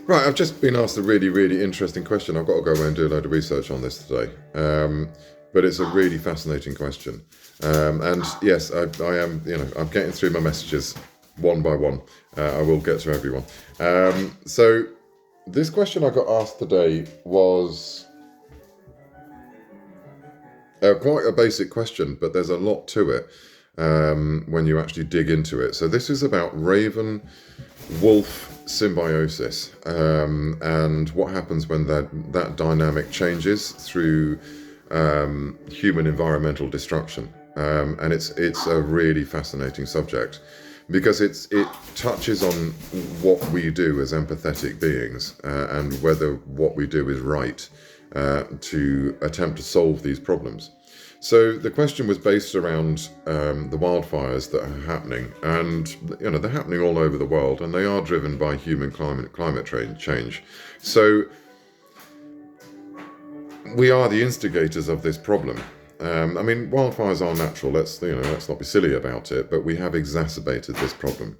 Right, I've just been asked a really, really interesting question. I've got to go away and do a load of research on this today. But it's a really fascinating question. And yes, I am, I'm getting through my messages one by one. I will get to everyone. So this question I got asked today was quite a basic question, but there's a lot to it when you actually dig into it. So this is about raven wolf symbiosis and what happens when that dynamic changes through human environmental destruction. And it's a really fascinating subject because it touches on what we do as empathetic beings and whether what we do is right to attempt to solve these problems. So the question was based around the wildfires that are happening, and they're happening all over the world, and they are driven by human climate change. So we are the instigators of this problem. Wildfires are natural. Let's not be silly about it. But we have exacerbated this problem,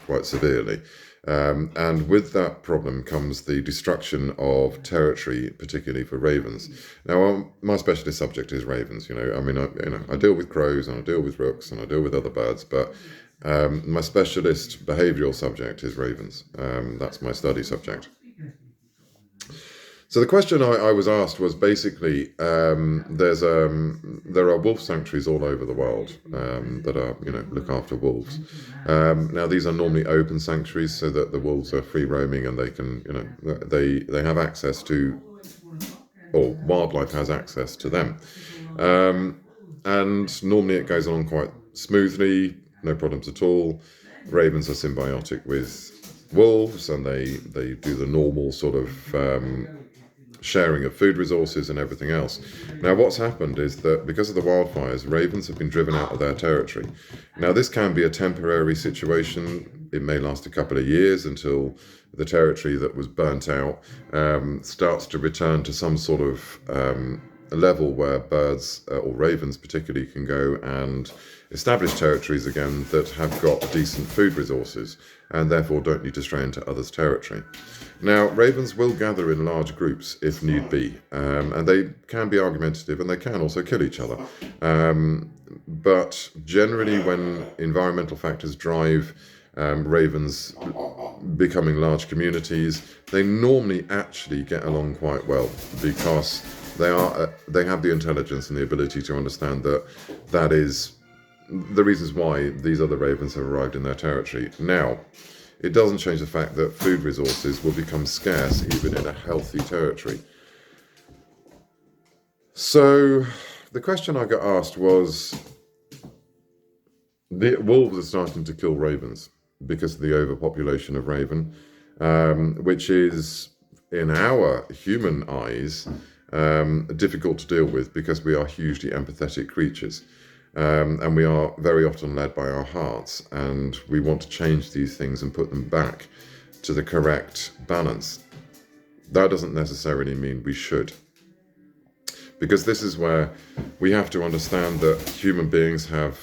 quite severely. And with that problem comes the destruction of territory, particularly for ravens. Now, my specialist subject is ravens. I deal with crows and I deal with rooks and I deal with other birds, but my specialist behavioural subject is ravens. That's my study subject. So the question I was asked was basically there are wolf sanctuaries all over the world that are look after wolves. Now these are normally open sanctuaries so that the wolves are free roaming and they can they have access to, or wildlife has access to them, and normally it goes on quite smoothly, no problems at all. Ravens are symbiotic with wolves and they do the normal sort of sharing of food resources and everything else. Now what's happened is that because of the wildfires, ravens have been driven out of their territory. Now this can be a temporary situation. It may last a couple of years until the territory that was burnt out starts to return to some sort of level where birds or ravens particularly can go and establish territories again that have got decent food resources and therefore don't need to stray into others' territory. Now, ravens will gather in large groups if need be, and they can be argumentative and they can also kill each other. But generally, when environmental factors drive ravens becoming large communities, they normally actually get along quite well because they have the intelligence and the ability to understand that is the reasons why these other ravens have arrived in their territory. Now, it doesn't change the fact that food resources will become scarce even in a healthy territory. So the question I got asked was, the wolves are starting to kill ravens because of the overpopulation of raven, which is, in our human eyes, difficult to deal with because we are hugely empathetic creatures. And we are very often led by our hearts, and we want to change these things and put them back to the correct balance. That doesn't necessarily mean we should, because this is where we have to understand that human beings have,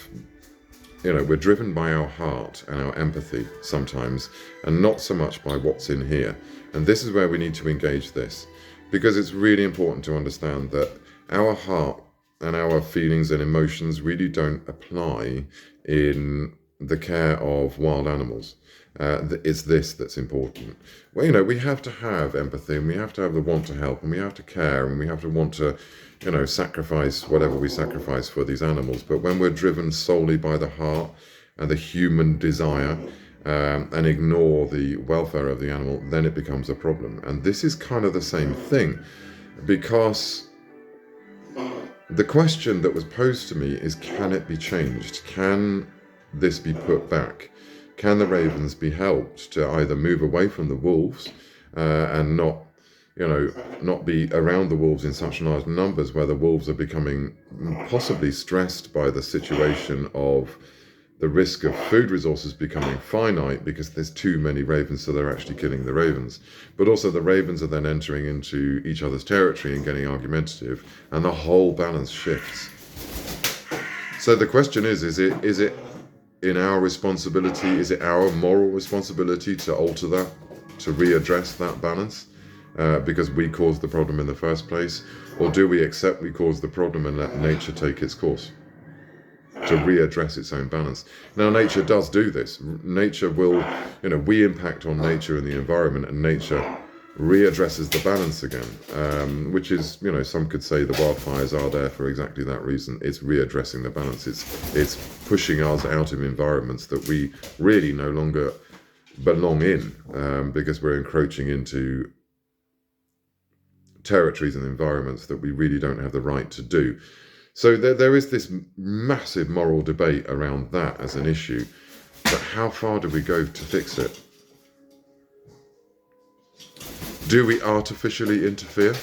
we're driven by our heart and our empathy sometimes, and not so much by what's in here. And this is where we need to engage this, because it's really important to understand that our heart and our feelings and emotions really don't apply in the care of wild animals. It's this that's important. Well, we have to have empathy, and we have to have the want to help, and we have to care, and we have to want to, sacrifice whatever we sacrifice for these animals. But when we're driven solely by the heart and the human desire, and ignore the welfare of the animal, then it becomes a problem. And this is kind of the same thing, because the question that was posed to me is, can it be changed? Can this be put back? Can the ravens be helped to either move away from the wolves and not be around the wolves in such large numbers where the wolves are becoming possibly stressed by the situation of the risk of food resources becoming finite because there's too many ravens, so they're actually killing the ravens. But also the ravens are then entering into each other's territory and getting argumentative, and the whole balance shifts. So the question is it in our responsibility, is it our moral responsibility to alter that? to readdress that balance because we caused the problem in the first place? Or do we accept we caused the problem and let nature take its course to readdress its own balance? Now, nature does do this. Nature will, we impact on nature and the environment, and nature readdresses the balance again, which is, some could say the wildfires are there for exactly that reason. It's readdressing the balance. It's pushing us out of environments that we really no longer belong in, because we're encroaching into territories and environments that we really don't have the right to do. So there is this massive moral debate around that as an issue, but how far do we go to fix it? Do we artificially interfere,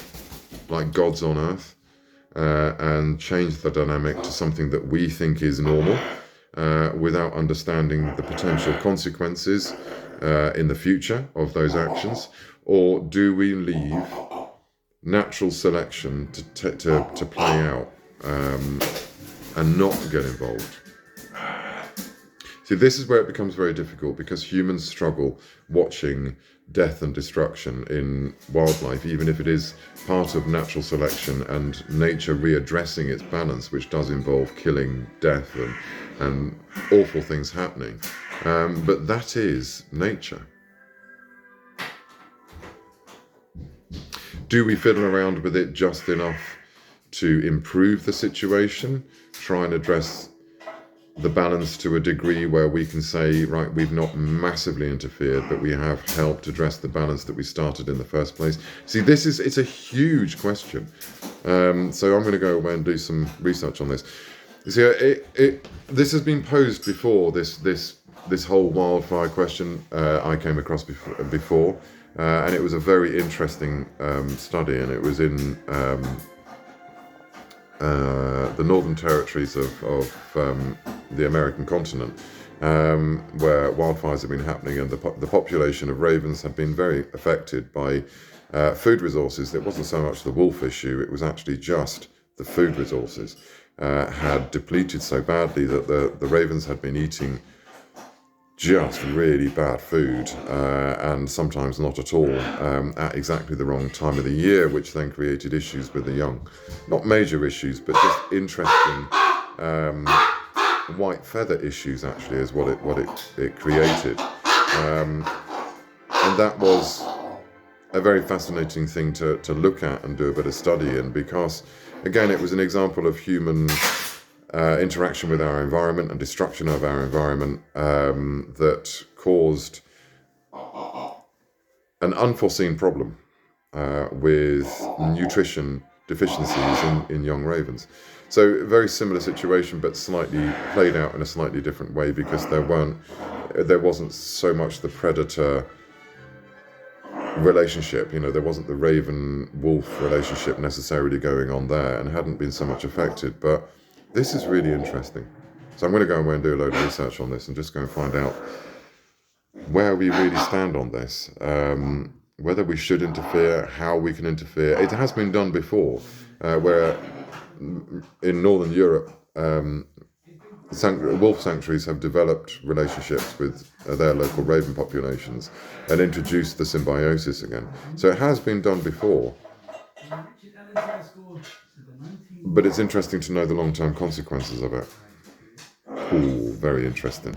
like gods on earth, and change the dynamic to something that we think is normal, without understanding the potential consequences in the future of those actions? Or do we leave natural selection to play out and not get involved? See, this is where it becomes very difficult, because humans struggle watching death and destruction in wildlife, even if it is part of natural selection and nature readdressing its balance, which does involve killing, death, and awful things happening. But that is nature. Do we fiddle around with it just enough to improve the situation, try and address the balance to a degree where we can say, right, we've not massively interfered, but we have helped address the balance that we started in the first place? See, it's a huge question. So I'm going to go away and do some research on this. See, this has been posed before, this whole wildfire question I came across before, and it was a very interesting study, and it was in the northern territories of the American continent, where wildfires have been happening, and the population of ravens had been very affected by food resources. It wasn't so much the wolf issue, it was actually just the food resources had depleted so badly that the ravens had been eating just really bad food, and sometimes not at all, at exactly the wrong time of the year, which then created issues with the young. Not major issues, but just interesting white feather issues, actually, is what it created. And that was a very fascinating thing to look at and do a bit of study in, because, again, it was an example of human interaction with our environment and destruction of our environment that caused an unforeseen problem with nutrition deficiencies in young ravens. So very similar situation, but slightly played out in a slightly different way, because there wasn't so much the predator relationship, there wasn't the raven-wolf relationship necessarily going on there, and hadn't been so much affected. But this is really interesting. So I'm going to go away and do a load of research on this and just go and find out where we really stand on this, whether we should interfere, how we can interfere. It has been done before, where in Northern Europe, wolf sanctuaries have developed relationships with their local raven populations and introduced the symbiosis again. So it has been done before. But it's interesting to know the long-term consequences of it. Ooh, very interesting.